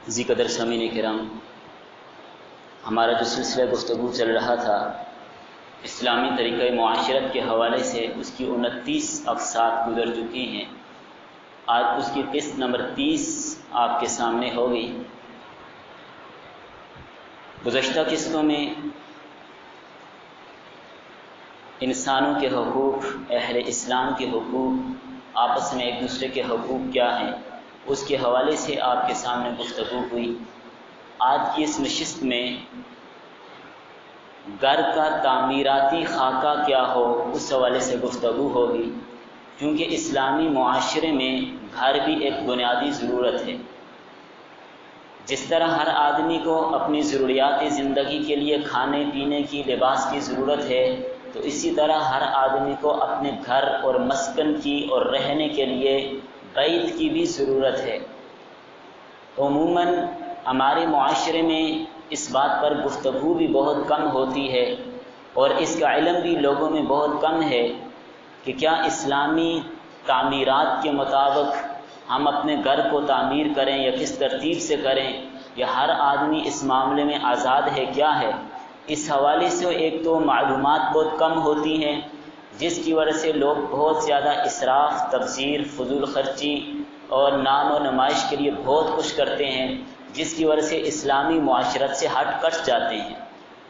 ذی قدر سامعین کرام، ہمارا جو سلسلہ گفتگو چل رہا تھا اسلامی طریقۂ معاشرت کے حوالے سے، اس کی 29 اقساط گزر چکی ہیں۔ آج اس کی قسط نمبر 30 آپ کے سامنے ہوگی۔ گزشتہ قسطوں میں انسانوں کے حقوق، اہل اسلام کے حقوق، آپس میں ایک دوسرے کے حقوق کیا ہیں، اس کے حوالے سے آپ کے سامنے گفتگو ہوئی۔ آج کی اس نشست میں گھر کا تعمیراتی خاکہ کیا ہو، اس حوالے سے گفتگو ہوگی، کیونکہ اسلامی معاشرے میں گھر بھی ایک بنیادی ضرورت ہے۔ جس طرح ہر آدمی کو اپنی ضروریات زندگی کے لیے کھانے پینے کی، لباس کی ضرورت ہے، تو اسی طرح ہر آدمی کو اپنے گھر اور مسکن کی اور رہنے کے لیے بیت کی بھی ضرورت ہے۔ عموماً ہمارے معاشرے میں اس بات پر گفتگو بھی بہت کم ہوتی ہے، اور اس کا علم بھی لوگوں میں بہت کم ہے کہ کیا اسلامی تعمیرات کے مطابق ہم اپنے گھر کو تعمیر کریں یا کس ترتیب سے کریں، یا ہر آدمی اس معاملے میں آزاد ہے، کیا ہے۔ اس حوالے سے ایک تو معلومات بہت کم ہوتی ہیں، جس کی وجہ سے لوگ بہت زیادہ اسراف، تبذیر، فضول خرچی اور نام و نمائش کے لیے بہت کچھ کرتے ہیں، جس کی وجہ سے اسلامی معاشرت سے ہٹ کٹ جاتے ہیں۔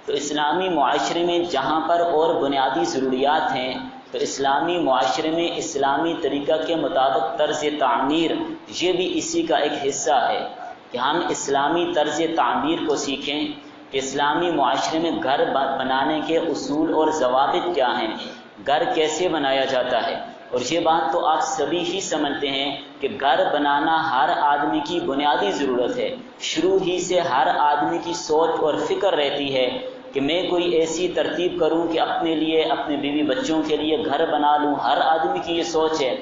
تو اسلامی معاشرے میں جہاں پر اور بنیادی ضروریات ہیں، تو اسلامی معاشرے میں اسلامی طریقہ کے مطابق طرز تعمیر یہ بھی اسی کا ایک حصہ ہے کہ ہم اسلامی طرز تعمیر کو سیکھیں کہ اسلامی معاشرے میں گھر بنانے کے اصول اور ضوابط کیا ہیں، گھر کیسے بنایا جاتا ہے۔ اور یہ بات تو آپ سبھی ہی سمجھتے ہیں کہ گھر بنانا ہر آدمی کی بنیادی ضرورت ہے۔ شروع ہی سے ہر آدمی کی سوچ اور فکر رہتی ہے کہ میں کوئی ایسی ترتیب کروں کہ اپنے لیے، اپنے بیوی بچوں کے لیے گھر بنا لوں۔ ہر آدمی کی یہ سوچ ہے۔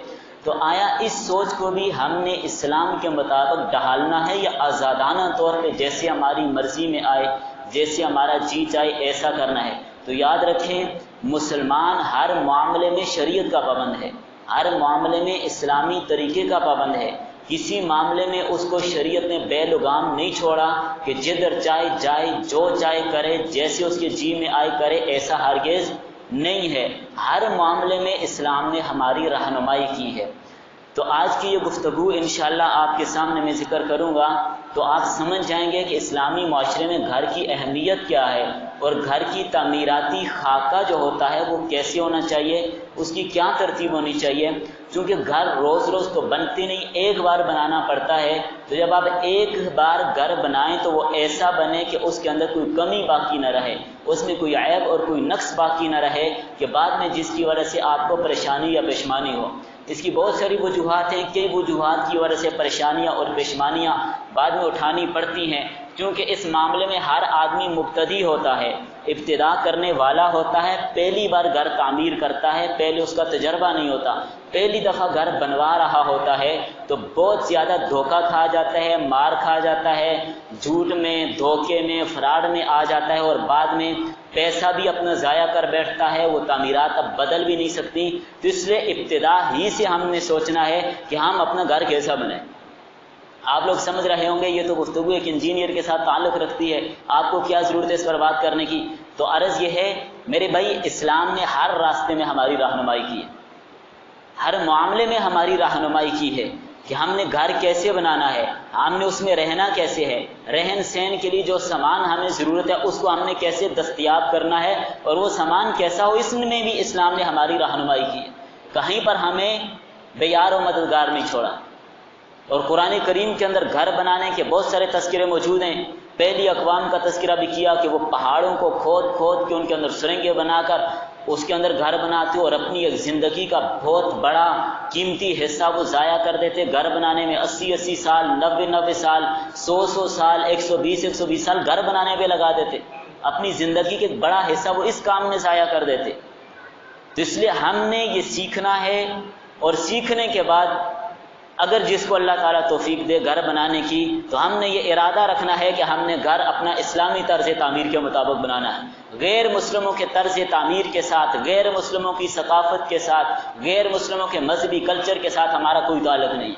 تو آیا اس سوچ کو بھی ہم نے اسلام کے مطابق ڈھالنا ہے، یا آزادانہ طور پہ جیسے ہماری مرضی میں آئے، جیسے ہمارا جی چاہے ایسا کرنا ہے؟ تو یاد رکھیں، مسلمان ہر معاملے میں شریعت کا پابند ہے، ہر معاملے میں اسلامی طریقے کا پابند ہے۔ کسی معاملے میں اس کو شریعت نے بے لگام نہیں چھوڑا کہ جدھر چاہے جائے، جو چاہے کرے، جیسے اس کے جی میں آئے کرے، ایسا ہرگز نہیں ہے۔ ہر معاملے میں اسلام نے ہماری رہنمائی کی ہے۔ تو آج کی یہ گفتگو انشاءاللہ آپ کے سامنے میں ذکر کروں گا، تو آپ سمجھ جائیں گے کہ اسلامی معاشرے میں گھر کی اہمیت کیا ہے، اور گھر کی تعمیراتی خاکہ جو ہوتا ہے وہ کیسے ہونا چاہیے، اس کی کیا ترتیب ہونی چاہیے۔ کیونکہ گھر روز روز تو بنتے نہیں، ایک بار بنانا پڑتا ہے۔ تو جب آپ ایک بار گھر بنائیں تو وہ ایسا بنے کہ اس کے اندر کوئی کمی باقی نہ رہے، اس میں کوئی عیب اور کوئی نقص باقی نہ رہے کہ بعد میں جس کی وجہ سے آپ کو پریشانی یا پشیمانی ہو۔ اس کی بہت ساری وجوہات ہیں، کئی وجوہات کی وجہ سے پریشانیاں اور پشیمانیاں بعد میں اٹھانی پڑتی ہیں، کیونکہ اس معاملے میں ہر آدمی مبتدی ہوتا ہے، ابتدا کرنے والا ہوتا ہے، پہلی بار گھر تعمیر کرتا ہے، پہلے اس کا تجربہ نہیں ہوتا، پہلی دفعہ گھر بنوا رہا ہوتا ہے، تو بہت زیادہ دھوکہ کھا جاتا ہے، مار کھا جاتا ہے، جھوٹ میں، دھوکے میں، فراڈ میں آ جاتا ہے، اور بعد میں پیسہ بھی اپنا ضائع کر بیٹھتا ہے۔ وہ تعمیرات اب بدل بھی نہیں سکتی۔ تو اس لیے ابتدا ہی سے ہم نے سوچنا ہے کہ ہم اپنا گھر کیسا بنائیں۔ آپ لوگ سمجھ رہے ہوں گے یہ تو گفتگو ایک انجینئر کے ساتھ تعلق رکھتی ہے، آپ کو کیا ضرورت ہے اس پر بات کرنے کی؟ تو عرض یہ ہے میرے بھائی، اسلام نے ہر راستے میں ہماری رہنمائی کی ہے، ہر معاملے میں ہماری رہنمائی کی ہے کہ ہم نے گھر کیسے بنانا ہے، ہم نے اس میں رہنا کیسے ہے، رہن سہن کے لیے جو سامان ہمیں ضرورت ہے اس کو ہم نے کیسے دستیاب کرنا ہے، اور وہ سامان کیسا ہو، اس میں بھی اسلام نے ہماری رہنمائی کی ہے۔ کہیں پر ہمیں بے یار و مددگار نہیں چھوڑا۔ اور قرآن کریم کے اندر گھر بنانے کے بہت سارے تذکرے موجود ہیں۔ پہلی اقوام کا تذکرہ بھی کیا کہ وہ پہاڑوں کو کھود کھود کے ان کے اندر سرنگیں بنا کر اس کے اندر گھر بناتے، اور اپنی ایک زندگی کا بہت بڑا قیمتی حصہ وہ ضائع کر دیتے گھر بنانے میں۔ 80 سال، 90 سال، 100 سال، 120 سال گھر بنانے پہ لگا دیتے، اپنی زندگی کے بڑا حصہ وہ اس کام میں ضائع کر دیتے۔ تو اس لیے ہم نے یہ سیکھنا ہے، اور سیکھنے کے بعد اگر جس کو اللہ تعالیٰ توفیق دے گھر بنانے کی، تو ہم نے یہ ارادہ رکھنا ہے کہ ہم نے گھر اپنا اسلامی طرز تعمیر کے مطابق بنانا ہے۔ غیر مسلموں کے طرز تعمیر کے ساتھ، غیر مسلموں کی ثقافت کے ساتھ، غیر مسلموں کے مذہبی کلچر کے ساتھ ہمارا کوئی تعلق نہیں۔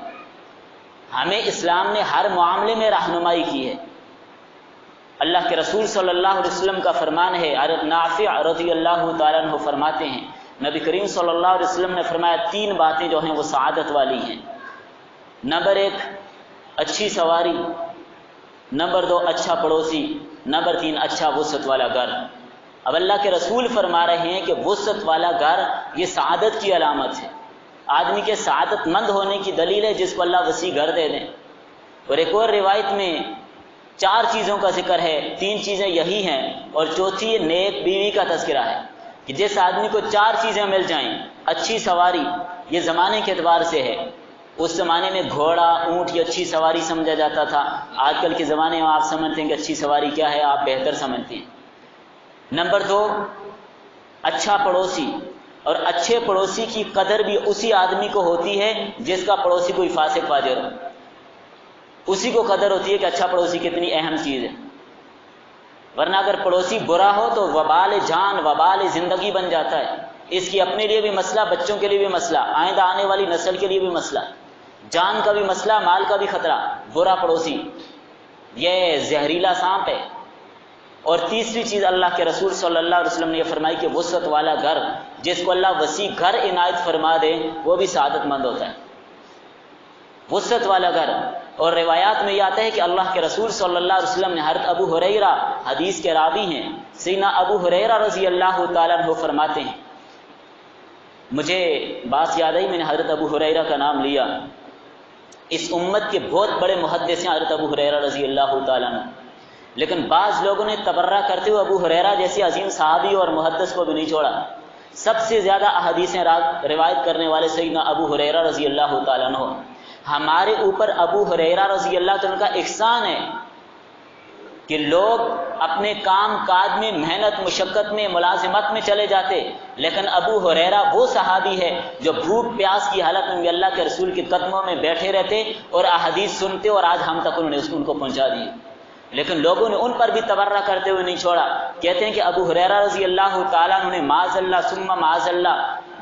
ہمیں اسلام نے ہر معاملے میں رہنمائی کی ہے۔ اللہ کے رسول صلی اللہ علیہ وسلم کا فرمان ہے، نافع رضی اللہ تعالیٰ عنہ فرماتے ہیں نبی کریم صلی اللہ علیہ وسلم نے فرمایا 3 باتیں جو ہیں وہ سعادت والی ہیں۔ نمبر 1 اچھی سواری، نمبر 2 اچھا پڑوسی، نمبر 3 اچھا وسعت والا گھر۔ اب اللہ کے رسول فرما رہے ہیں کہ وسعت والا گھر یہ سعادت کی علامت ہے، آدمی کے سعادت مند ہونے کی دلیل ہے جس کو اللہ وسیع گھر دے دیں۔ اور ایک اور روایت میں 4 چیزوں کا ذکر ہے، 3 چیزیں یہی ہیں اور چوتھی یہ نیک بیوی کا تذکرہ ہے کہ جس آدمی کو 4 چیزیں مل جائیں، اچھی سواری، یہ زمانے کے اعتبار سے ہے، اس زمانے میں گھوڑا اونٹ یہ اچھی سواری سمجھا جاتا تھا، آج کل کے زمانے میں آپ سمجھتے ہیں کہ اچھی سواری کیا ہے، آپ بہتر سمجھتے ہیں۔ نمبر 2 اچھا پڑوسی، اور اچھے پڑوسی کی قدر بھی اسی آدمی کو ہوتی ہے جس کا پڑوسی کوئی فاسق فاجر ہو، اسی کو قدر ہوتی ہے کہ اچھا پڑوسی کتنی اہم چیز ہے، ورنہ اگر پڑوسی برا ہو تو وبال جان وبال زندگی بن جاتا ہے، اس کی اپنے لیے بھی مسئلہ، بچوں کے لیے بھی مسئلہ، آئندہ آنے والی نسل کے لیے بھی مسئلہ، جان کا بھی مسئلہ، مال کا بھی خطرہ۔ برا پڑوسی یہ زہریلا سانپ ہے۔ اور تیسری چیز اللہ کے رسول صلی اللہ علیہ وسلم نے یہ فرمائی کہ وسعت والا گھر، جس کو اللہ وسیع گھر عنایت فرما دے وہ بھی سعادت مند ہوتا ہے، وسعت والا گھر۔ اور روایات میں یہ آتا ہے کہ اللہ کے رسول صلی اللہ علیہ وسلم نے حضرت ابو ہریرہ حدیث کے راوی ہیں، سیدنا ابو ہریرہ رضی اللہ تعالیٰ عنہ فرماتے ہیں، مجھے بات یاد آئی، میں نے حضرت ابو ہریرہ کا نام لیا، اس امت کے بہت بڑے محدث ہیں حضرت ابو ہریرہ رضی اللہ تعالیٰ عنہ، لیکن بعض لوگوں نے تبرہ کرتے ہوئے ابو ہریرہ جیسے عظیم صحابی اور محدث کو بھی نہیں چھوڑا۔ سب سے زیادہ احادیثیں روایت کرنے والے سیدنا ابو ہریرہ رضی اللہ تعالیٰ عنہ۔ ہمارے اوپر ابو ہریرہ رضی اللہ تعالیٰ عنہ کا احسان ہے کہ لوگ اپنے کام کاج میں محنت مشقت میں ملازمت میں چلے جاتے، لیکن ابو ہریرہ وہ صحابی ہے جو بھوک پیاس کی حالت میں اللہ کے رسول کے قدموں میں بیٹھے رہتے اور احادیث سنتے، اور آج ہم تک انہوں نے ان کو پہنچا دی، لیکن لوگوں نے ان پر بھی تبرہ کرتے ہوئے نہیں چھوڑا۔ کہتے ہیں کہ ابو ہریرہ رضی اللہ تعالیٰ عنہ نے معاذ اللہ ثم معاذ اللہ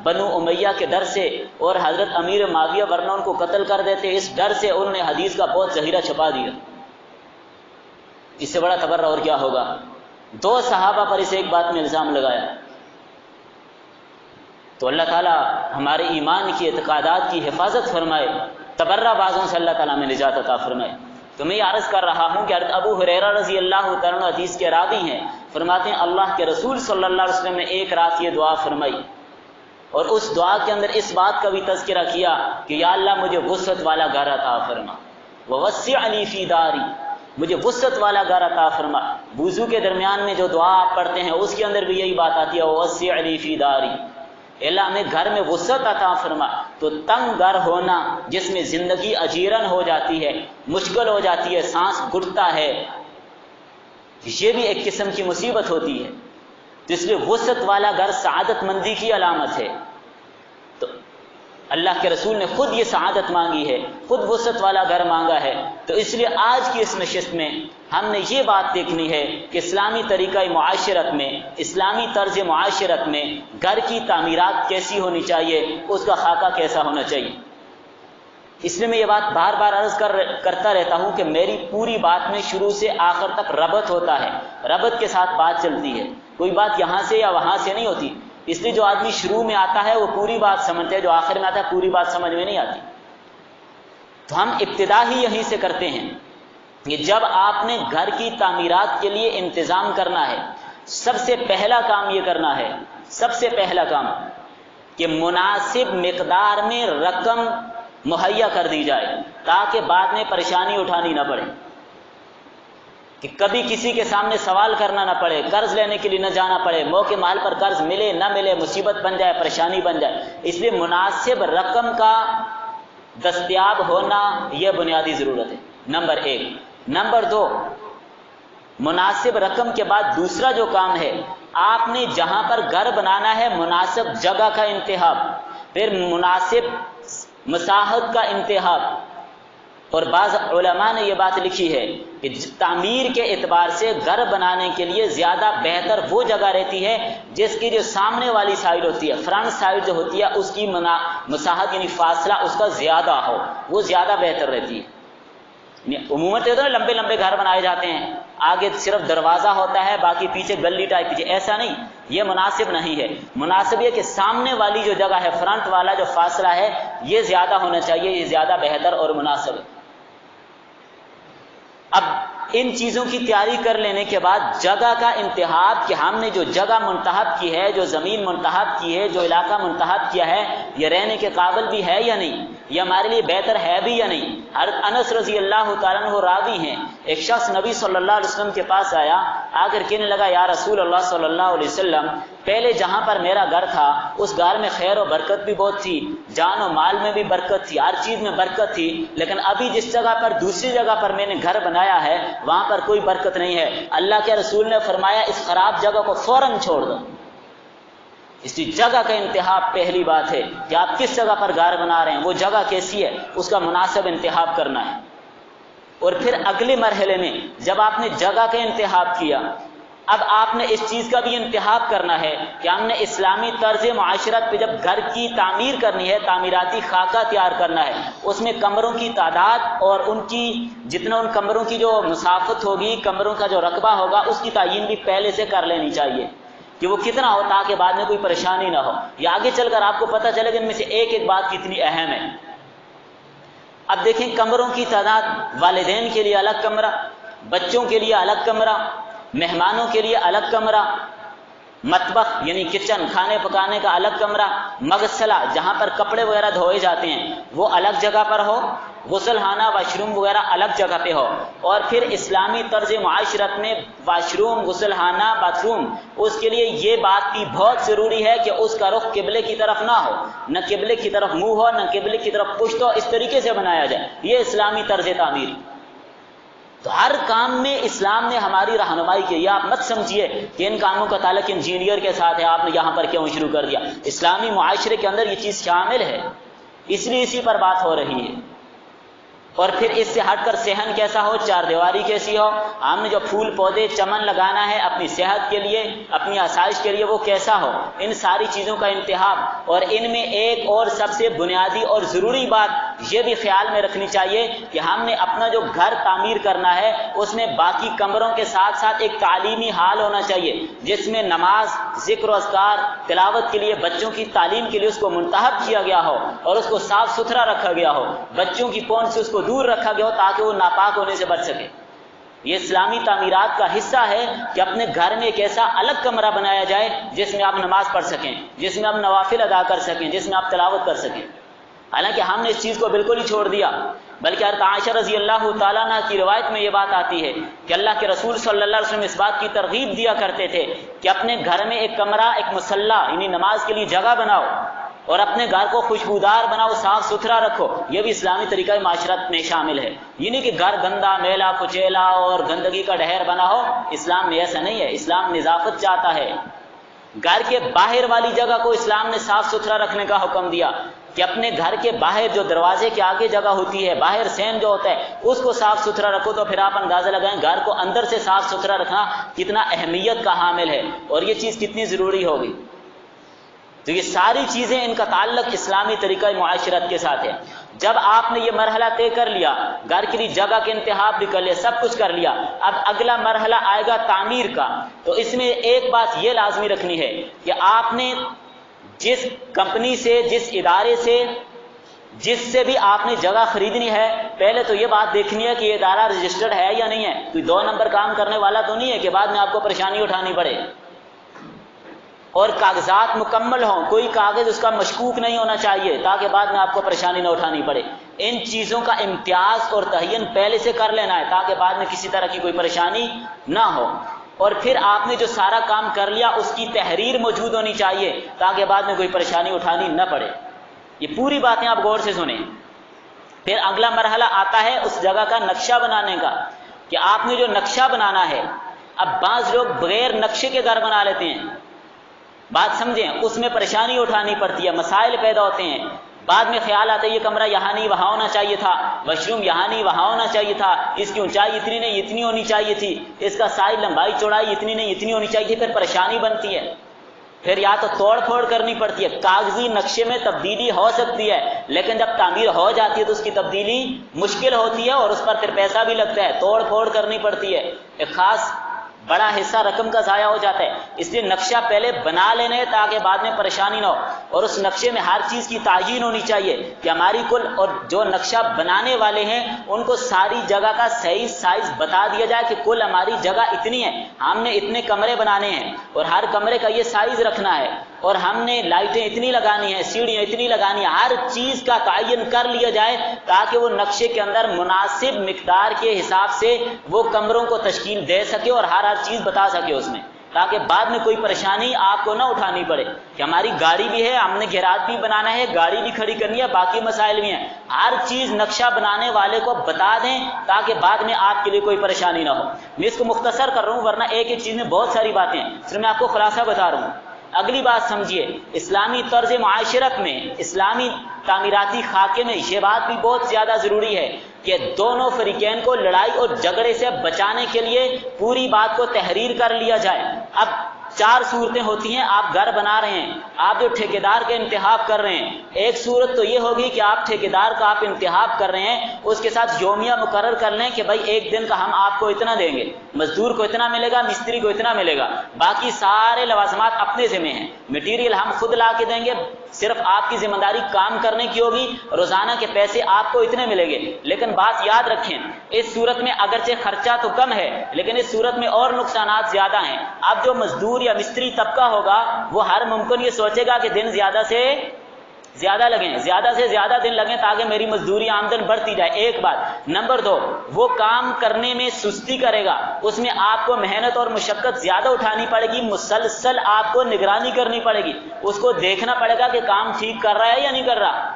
بنو امیہ کے ڈر سے، اور حضرت امیر معاویہ ورنہ ان کو قتل کر دیتے، اس ڈر سے انہوں نے حدیث کا بہت ذخیرہ چھپا دیا۔ اس سے بڑا تبرہ اور کیا ہوگا؟ 2 صحابہ پر اسے ایک بات میں الزام لگایا۔ تو اللہ تعالیٰ ہمارے ایمان کی اعتقادات کی حفاظت فرمائے، تبرہ بازوں سے اللہ تعالیٰ ہمیں نجات عطا فرمائے۔ تو میں یہ عرض کر رہا ہوں کہ حضرت ابو ہریرہ رضی اللہ تعالیٰ عنہ حدیث کے راوی ہیں، فرماتے ہیں اللہ کے رسول صلی اللہ علیہ وسلم نے ایک رات یہ دعا فرمائی، اور اس دعا کے اندر اس بات کا بھی تذکرہ کیا کہ یا اللہ مجھے وسعت والا گھر عطا فرما، ووسع لی فی داری، مجھے وسعت والا گھر عطا فرما۔ وضو کے درمیان میں جو دعا آپ پڑھتے ہیں اس کے اندر بھی یہی بات آتی ہے، ووسع لی فی داری، اللہ ہمیں گھر میں وسعت عطا فرما۔ تو تنگ گھر ہونا جس میں زندگی اجیرن ہو جاتی ہے، مشکل ہو جاتی ہے، سانس گھٹتا ہے، یہ بھی ایک قسم کی مصیبت ہوتی ہے۔ تو اس لیے وسعت والا گھر سعادت مندی کی علامت ہے۔ تو اللہ کے رسول نے خود یہ سعادت مانگی ہے، خود وسعت والا گھر مانگا ہے۔ تو اس لیے آج کی اس نشست میں ہم نے یہ بات دیکھنی ہے کہ اسلامی طریقہ معاشرت میں، اسلامی طرز معاشرت میں گھر کی تعمیرات کیسی ہونی چاہیے، اس کا خاکہ کیسا ہونا چاہیے۔ اس لیے میں یہ بات بار بار عرض کرتا رہتا ہوں کہ میری پوری بات میں شروع سے آخر تک ربط ہوتا ہے، ربط کے ساتھ بات چلتی ہے، کوئی بات یہاں سے یا وہاں سے نہیں ہوتی۔ اس لیے جو آدمی شروع میں آتا ہے وہ پوری بات سمجھتے ہیں، جو آخر میں آتا ہے پوری بات سمجھ میں نہیں آتی۔ تو ہم ابتدا ہی یہیں سے کرتے ہیں کہ جب آپ نے گھر کی تعمیرات کے لیے انتظام کرنا ہے، سب سے پہلا کام یہ کرنا ہے، سب سے پہلا کام کہ مناسب مقدار میں رقم مہیا کر دی جائے تاکہ بعد میں پریشانی اٹھانی نہ پڑے، کہ کبھی کسی کے سامنے سوال کرنا نہ پڑے، قرض لینے کے لیے نہ جانا پڑے، موقع مال پر قرض ملے نہ ملے مصیبت بن جائے، پریشانی بن جائے۔ اس لیے مناسب رقم کا دستیاب ہونا یہ بنیادی ضرورت ہے، نمبر 1۔ نمبر 2، مناسب رقم کے بعد دوسرا جو کام ہے، آپ نے جہاں پر گھر بنانا ہے مناسب جگہ کا انتخاب، پھر مناسب مساحت کا انتخاب۔ اور بعض علماء نے یہ بات لکھی ہے کہ تعمیر کے اعتبار سے گھر بنانے کے لیے زیادہ بہتر وہ جگہ رہتی ہے جس کی جو سامنے والی سائڈ ہوتی ہے، فرنٹ سائڈ جو ہوتی ہے، اس کی مساحت یعنی فاصلہ اس کا زیادہ ہو، وہ زیادہ بہتر رہتی ہے۔ عموماً تو لمبے لمبے گھر بنائے جاتے ہیں، آگے صرف دروازہ ہوتا ہے، باقی پیچھے گلی ٹائپ پیچھے، ایسا نہیں، یہ مناسب نہیں ہے۔ مناسب یہ کہ سامنے والی جو جگہ ہے، فرنٹ والا جو فاصلہ ہے، یہ زیادہ ہونا چاہیے، یہ زیادہ بہتر اور مناسب ہے۔ اب ان چیزوں کی تیاری کر لینے کے بعد جگہ کا انتخاب، کہ ہم نے جو جگہ منتخب کی ہے، جو زمین منتخب کی ہے، جو علاقہ منتخب کیا ہے، یہ رہنے کے قابل بھی ہے یا نہیں، یہ ہمارے لیے بہتر ہے بھی یا نہیں۔ حضرت انس رضی اللہ تعالیٰ عنہ راوی ہیں، ایک شخص نبی صلی اللہ علیہ وسلم کے پاس آیا، آ کر کہنے لگا یا رسول اللہ صلی اللہ علیہ وسلم، پہلے جہاں پر میرا گھر تھا اس گھر میں خیر و برکت بھی بہت تھی، جان و مال میں بھی برکت تھی، ہر چیز میں برکت تھی، لیکن ابھی جس جگہ پر دوسری جگہ پر میں نے گھر بنایا ہے وہاں پر کوئی برکت نہیں ہے۔ اللہ کے رسول نے فرمایا اس خراب جگہ کو فوراً چھوڑ دو۔ اس لیے جگہ کا انتخاب پہلی بات ہے کہ آپ کس جگہ پر گھر بنا رہے ہیں، وہ جگہ کیسی ہے، اس کا مناسب انتخاب کرنا ہے۔ اور پھر اگلے مرحلے میں جب آپ نے جگہ کا انتخاب کیا، اب آپ نے اس چیز کا بھی انتخاب کرنا ہے کہ ہم نے اسلامی طرز معاشرت پہ جب گھر کی تعمیر کرنی ہے، تعمیراتی خاکہ تیار کرنا ہے، اس میں کمروں کی تعداد اور ان کی جتنا ان کمروں کی جو مسافت ہوگی، کمروں کا جو رقبہ ہوگا، اس کی تعیین بھی پہلے سے کر لینی چاہیے کہ وہ کتنا ہو، تاکہ بعد میں کوئی پریشانی نہ ہو، یا آگے چل کر آپ کو پتہ چلے کہ ان میں سے ایک ایک بات کتنی اہم ہے۔ اب دیکھیں کمروں کی تعداد، والدین کے لیے الگ کمرہ، بچوں کے لیے الگ کمرہ، مہمانوں کے لیے الگ کمرہ، مطبخ یعنی کچن کھانے پکانے کا الگ کمرہ، مغسلہ جہاں پر کپڑے وغیرہ دھوئے جاتے ہیں وہ الگ جگہ پر ہو، غسل خانہ واش روم وغیرہ الگ جگہ پہ ہو۔ اور پھر اسلامی طرز معاشرت میں واش روم، غسل خانہ، باتھ روم، اس کے لیے یہ بات بھی بہت ضروری ہے کہ اس کا رخ قبلے کی طرف نہ ہو، نہ قبلے کی طرف منہ ہو، نہ قبلے کی طرف پشت ہو، اس طریقے سے بنایا جائے۔ یہ اسلامی طرز تعمیر۔ تو ہر کام میں اسلام نے ہماری رہنمائی کی۔ یہ آپ مت سمجھیے کہ ان کاموں کا تعلق انجینئر کے ساتھ ہے، آپ نے یہاں پر کیوں شروع کر دیا۔ اسلامی معاشرے کے اندر یہ چیز شامل ہے، اس لیے اسی پر بات ہو رہی ہے۔ اور پھر اس سے ہٹ کر صحن کیسا ہو، چار دیواری کیسی ہو، ہم نے جو پھول پودے چمن لگانا ہے اپنی صحت کے لیے، اپنی آسائش کے لیے، وہ کیسا ہو، ان ساری چیزوں کا انتخاب۔ اور ان میں ایک اور سب سے بنیادی اور ضروری بات یہ بھی خیال میں رکھنی چاہیے کہ ہم نے اپنا جو گھر تعمیر کرنا ہے اس میں باقی کمروں کے ساتھ ساتھ ایک تعلیمی حال ہونا چاہیے، جس میں نماز، ذکر و اذکار، تلاوت کے لیے، بچوں کی تعلیم کے لیے اس کو منتخب کیا گیا ہو اور اس کو صاف ستھرا رکھا گیا ہو، بچوں کی پہنچ سے اس کو دور رکھا گیا ہو تاکہ وہ ناپاک ہونے سے بچ سکے۔ یہ اسلامی تعمیرات کا حصہ ہے کہ اپنے گھر میں ایک ایسا الگ کمرہ بنایا جائے جس میں آپ نماز پڑھ سکیں، جس میں آپ نوافل ادا کر سکیں، جس میں آپ تلاوت کر سکیں۔ حالانکہ ہم نے اس چیز کو بالکل ہی چھوڑ دیا، بلکہ حضرت عائشہ رضی اللہ تعالیٰ عنہ کی روایت میں یہ بات آتی ہے کہ اللہ کے رسول صلی اللہ علیہ وسلم اس بات کی ترغیب دیا کرتے تھے کہ اپنے گھر میں ایک کمرہ، ایک مصلی یعنی نماز کے لیے جگہ بناؤ، اور اپنے گھر کو خوشبودار بناؤ، صاف ستھرا رکھو۔ یہ بھی اسلامی طریقہ معاشرت میں شامل ہے۔ یہ نہیں کہ گھر گندا میلا کچیلا اور گندگی کا ڈھیر بنا ہو، اسلام میں ایسا نہیں ہے۔ اسلام نظافت چاہتا ہے۔ گھر کے باہر والی جگہ کو اسلام نے صاف ستھرا رکھنے کا حکم دیا کہ اپنے گھر کے باہر جو دروازے کے آگے جگہ ہوتی ہے، باہر سین جو ہوتا ہے، اس کو صاف ستھرا رکھو۔ تو پھر آپ اندازہ لگائیں گھر کو اندر سے صاف ستھرا رکھنا کتنا اہمیت کا حامل ہے اور یہ چیز کتنی ضروری ہوگی۔ تو یہ ساری چیزیں، ان کا تعلق اسلامی طریقہ معاشرت کے ساتھ ہے۔ جب آپ نے یہ مرحلہ طے کر لیا، گھر کے لیے جگہ کے انتخاب بھی کر لیا، سب کچھ کر لیا، اب اگلا مرحلہ آئے گا تعمیر کا۔ تو اس میں ایک بات یہ لازمی رکھنی ہے کہ آپ نے جس کمپنی سے، جس ادارے سے، جس سے بھی آپ نے جگہ خریدنی ہے، پہلے تو یہ بات دیکھنی ہے کہ یہ ادارہ رجسٹرڈ ہے یا نہیں ہے۔ کوئی 2 نمبر کام کرنے والا تو نہیں ہے کہ بعد میں آپ کو پریشانی اٹھانی پڑے۔ اور کاغذات مکمل ہوں، کوئی کاغذ اس کا مشکوک نہیں ہونا چاہیے تاکہ بعد میں آپ کو پریشانی نہ اٹھانی پڑے۔ ان چیزوں کا امتیاز اور تعین پہلے سے کر لینا ہے تاکہ بعد میں کسی طرح کی کوئی پریشانی نہ ہو۔ اور پھر آپ نے جو سارا کام کر لیا اس کی تحریر موجود ہونی چاہیے تاکہ بعد میں کوئی پریشانی اٹھانی نہ پڑے۔ یہ پوری باتیں آپ غور سے سنیں۔ پھر اگلا مرحلہ آتا ہے اس جگہ کا نقشہ بنانے کا کہ آپ نے جو نقشہ بنانا ہے۔ اب بعض لوگ بغیر نقشے کے گھر بنا لیتے ہیں، بات سمجھیں، اس میں پریشانی اٹھانی پڑتی ہے، مسائل پیدا ہوتے ہیں۔ بعد میں خیال آتا ہے یہ کمرہ یہاں نہیں وہاں ہونا چاہیے تھا، واش روم یہاں نہیں وہاں ہونا چاہیے تھا، اس کی اونچائی اتنی نہیں اتنی ہونی چاہیے تھی، اس کا سائز لمبائی چوڑائی اتنی نہیں اتنی ہونی چاہیے تھی، پھر پریشانی بنتی ہے۔ پھر یا تو توڑ پھوڑ کرنی پڑتی ہے، کاغذی نقشے میں تبدیلی ہو سکتی ہے لیکن جب تعمیر ہو جاتی ہے تو اس کی تبدیلی مشکل ہوتی ہے اور اس پر پھر پیسہ بھی لگتا ہے، توڑ پھوڑ کرنی پڑتی ہے، ایک خاص بڑا حصہ رقم کا ضائع ہو جاتا ہے۔ اس لیے نقشہ پہلے بنا لینا ہے تاکہ بعد میں پریشانی نہ ہو، اور اس نقشے میں ہر چیز کی تعیین ہونی چاہیے کہ ہماری کل، اور جو نقشہ بنانے والے ہیں ان کو ساری جگہ کا صحیح سائز بتا دیا جائے کہ کل ہماری جگہ اتنی ہے، ہم نے اتنے کمرے بنانے ہیں اور ہر کمرے کا یہ سائز رکھنا ہے، اور ہم نے لائٹیں اتنی لگانی ہیں، سیڑھیاں اتنی لگانی ہیں، ہر چیز کا تعین کر لیا جائے تاکہ وہ نقشے کے اندر مناسب مقدار کے حساب سے وہ کمروں کو تشکیل دے سکے اور ہر چیز بتا سکے اس میں، تاکہ بعد میں کوئی پریشانی آپ کو نہ اٹھانی پڑے کہ ہماری گاڑی بھی ہے، ہم نے گیراج بھی بنانا ہے، گاڑی بھی کھڑی کرنی ہے، باقی مسائل بھی ہیں، ہر چیز نقشہ بنانے والے کو بتا دیں تاکہ بعد میں آپ کے لیے کوئی پریشانی نہ ہو۔ میں اس کو مختصر کر رہا ہوں ورنہ ایک ایک چیز میں بہت ساری باتیں ہیں، صرف میں آپ کو خلاصہ بتا رہا ہوں۔ اگلی بات سمجھیے، اسلامی طرز معاشرت میں، اسلامی تعمیراتی خاکے میں یہ بات بھی بہت زیادہ ضروری ہے کہ دونوں فریقین کو لڑائی اور جھگڑے سے بچانے کے لیے پوری بات کو تحریر کر لیا جائے۔ اب 4 صورتیں ہوتی ہیں، آپ گھر بنا رہے ہیں، آپ جو ٹھیکیدار کا انتخاب کر رہے ہیں، ایک صورت تو یہ ہوگی کہ آپ ٹھیکیدار کا آپ انتخاب کر رہے ہیں، اس کے ساتھ یومیہ مقرر کر لیں کہ بھائی ایک دن کا ہم آپ کو اتنا دیں گے، مزدور کو اتنا ملے گا، مستری کو اتنا ملے گا، باقی سارے لوازمات اپنے ذمہ ہیں، مٹیریل ہم خود لا کے دیں گے، صرف آپ کی ذمہ داری کام کرنے کی ہوگی، روزانہ کے پیسے آپ کو اتنے ملیں گے۔ لیکن بات یاد رکھیں، اس صورت میں اگرچہ خرچہ تو کم ہے لیکن اس صورت میں اور نقصانات زیادہ ہیں۔ اب جو مزدور یا مستری طبقہ ہوگا وہ ہر ممکن یہ سوچے گا کہ دن زیادہ سے زیادہ لگیں، زیادہ سے زیادہ دن لگیں تاکہ میری مزدوری آمدن بڑھتی جائے، ایک بات۔ نمبر 2، وہ کام کرنے میں سستی کرے گا، اس میں آپ کو محنت اور مشقت زیادہ اٹھانی پڑے گی، مسلسل آپ کو نگرانی کرنی پڑے گی، اس کو دیکھنا پڑے گا کہ کام ٹھیک کر رہا ہے یا نہیں کر رہا۔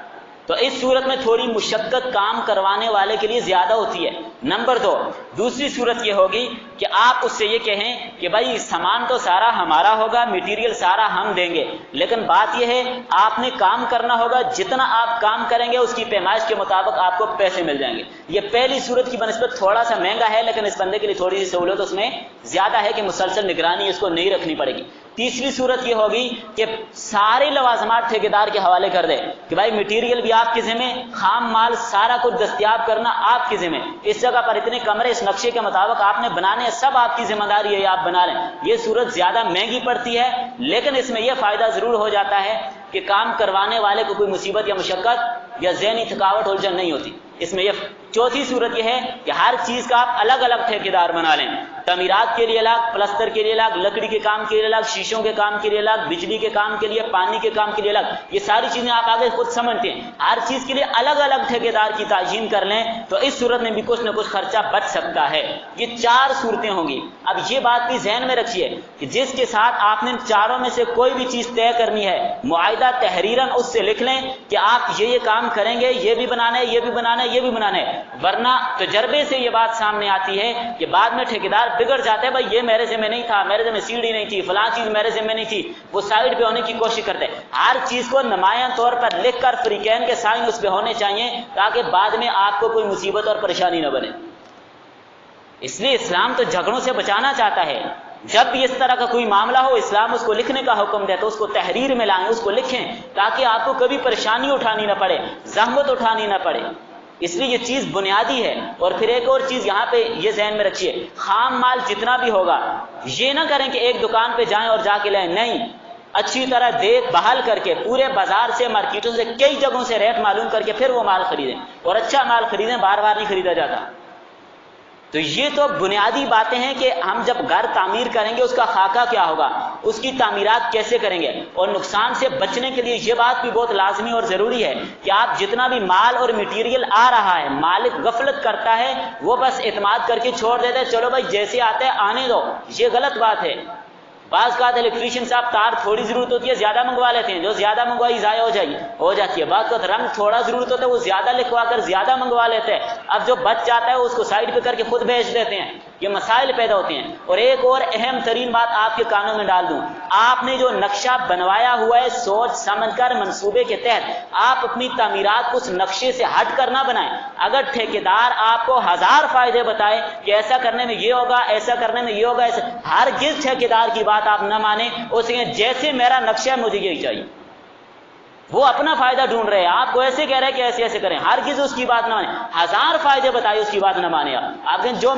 تو اس صورت میں تھوڑی مشقت کام کروانے والے کے لیے زیادہ ہوتی ہے۔ نمبر 2، دوسری صورت یہ ہوگی کہ آپ اس سے یہ کہیں کہ بھائی سامان تو سارا ہمارا ہوگا، میٹیریل سارا ہم دیں گے، لیکن بات یہ ہے آپ نے کام کرنا ہوگا، جتنا آپ کام کریں گے اس کی پیمائش کے مطابق آپ کو پیسے مل جائیں گے۔ یہ پہلی صورت کی بنسبت تھوڑا سا مہنگا ہے لیکن اس بندے کے لیے تھوڑی سی سہولت اس میں زیادہ ہے کہ مسلسل نگرانی اس کو نہیں رکھنی پڑے گی۔ تیسری صورت یہ ہوگی کہ سارے لوازمات ٹھیکیدار کے حوالے کر دے کہ بھائی مٹیریل بھی آپ کے ذمہ، خام مال سارا کچھ دستیاب کرنا آپ کے ذمہ، اس جگہ پر اتنے کمرے اس نقشے کے مطابق آپ نے بنانے ہیں، سب آپ کی ذمہ داری ہے، آپ بنا لیں۔ یہ صورت زیادہ مہنگی پڑتی ہے لیکن اس میں یہ فائدہ ضرور ہو جاتا ہے کہ کام کروانے والے کو کوئی مصیبت یا مشقت یا ذہنی تھکاوٹ الجھن نہیں ہوتی اس میں۔ یہ چوتھی صورت یہ ہے کہ ہر چیز کا آپ الگ الگ ٹھیکیدار بنا لیں، تعمیرات کے لیے الگ، پلستر کے لیے الگ، لکڑی کے کام کے لیے الگ، شیشوں کے کام کے لیے الگ، بجلی کے کام کے لیے، پانی کے کام کے لیے الگ، یہ ساری چیزیں آپ آگے خود سمجھتے ہیں، ہر چیز کے لیے الگ الگ ٹھیکیدار کی تعیین کر لیں تو اس صورت میں بھی کچھ نہ کچھ خرچہ بچ سکتا ہے۔ یہ 4 صورتیں ہوں گی۔ اب یہ بات بھی ذہن میں رکھیے کہ جس کے ساتھ آپ نے چاروں میں سے کوئی بھی چیز طے کرنی ہے، معاہدہ تحریراً اس سے لکھ لیں کہ آپ یہ کام کریں گے، یہ بھی بنانا ہے، یہ بھی بنانا ہے، یہ بھی بنانا ہے، ورنہ تجربے سے یہ بات سامنے آتی ہے کہ بعد میں ٹھیکیدار بگڑ جاتے ہیں، بھائی یہ میرے ذمہ نہیں تھا، میرے ذمہ سیڑھی نہیں تھی، فلاں چیز میرے ذمہ نہیں تھی، وہ سائڈ پہ ہونے کی کوشش کرتے ہیں۔ ہر چیز کو نمایاں طور پر لکھ کر فریقین کے سائن اس پہ ہونے چاہیے تاکہ بعد میں آپ کو کوئی مصیبت اور پریشانی نہ بنے۔ اس لیے اسلام تو جھگڑوں سے بچانا چاہتا ہے، جب بھی اس طرح کا کوئی معاملہ ہو اسلام اس کو لکھنے کا حکم دے تو اس کو تحریر میں لائیں، اس کو لکھیں تاکہ آپ کو کبھی پریشانی اٹھانی نہ پڑے، زحمت اٹھانی نہ پڑے۔ اس لیے یہ چیز بنیادی ہے۔ اور پھر ایک اور چیز یہاں پہ یہ ذہن میں رکھیے، خام مال جتنا بھی ہوگا یہ نہ کریں کہ ایک دکان پہ جائیں اور جا کے لائیں، نہیں، اچھی طرح دیکھ بھال کر کے پورے بازار سے، مارکیٹوں سے، کئی جگہوں سے ریٹ معلوم کر کے پھر وہ مال خریدیں، اور اچھا مال خریدیں، بار بار نہیں خریدا جاتا۔ تو یہ تو بنیادی باتیں ہیں کہ ہم جب گھر تعمیر کریں گے اس کا خاکہ کیا ہوگا، اس کی تعمیرات کیسے کریں گے، اور نقصان سے بچنے کے لیے یہ بات بھی بہت لازمی اور ضروری ہے کہ آپ جتنا بھی مال اور میٹیریل آ رہا ہے، مالک غفلت کرتا ہے، وہ بس اعتماد کر کے چھوڑ دیتا ہے، چلو بھائی جیسے آتا ہے آنے دو، یہ غلط بات ہے۔ بعض کا الیکٹریشین صاحب تار تھوڑی ضرورت ہوتی ہے زیادہ منگوا لیتے ہیں، جو زیادہ منگوائی ضائع ہو جاتی ہے۔ بعض کا رنگ تھوڑا ضرورت ہوتا ہے وہ زیادہ لکھوا کر زیادہ منگوا لیتے ہیں، اب جو بچ جاتا ہے اس کو سائڈ پہ کر کے خود بھیج دیتے ہیں، یہ مسائل پیدا ہوتے ہیں۔ اور ایک اور اہم ترین بات آپ کے کانوں میں ڈال دوں، آپ نے جو نقشہ بنوایا ہوا ہے سوچ سمجھ کر منصوبے کے تحت، آپ اپنی تعمیرات کو اس نقشے سے ہٹ کر نہ بنائیں۔ اگر ٹھیکیدار آپ کو 1000 فائدے بتائے کہ ایسا کرنے میں یہ ہوگا، ایسا کرنے میں یہ ہوگا، ہرگز ٹھیکیدار کی بات بات آپ نہ مانیں، اسے کہیں جیسے میرا نقشہ ہے مجھے یہی چاہیے۔ وہ اپنا فائدہ ڈھونڈ رہے ہیں، آپ کو ایسے کہہ رہے ہیں کہ ایسے ایسے کریں، ہرگز اس کی بات نہ مانیں، ہزار فائدے بتائے اس کی بات نہ مانے۔ آپ کہیں جو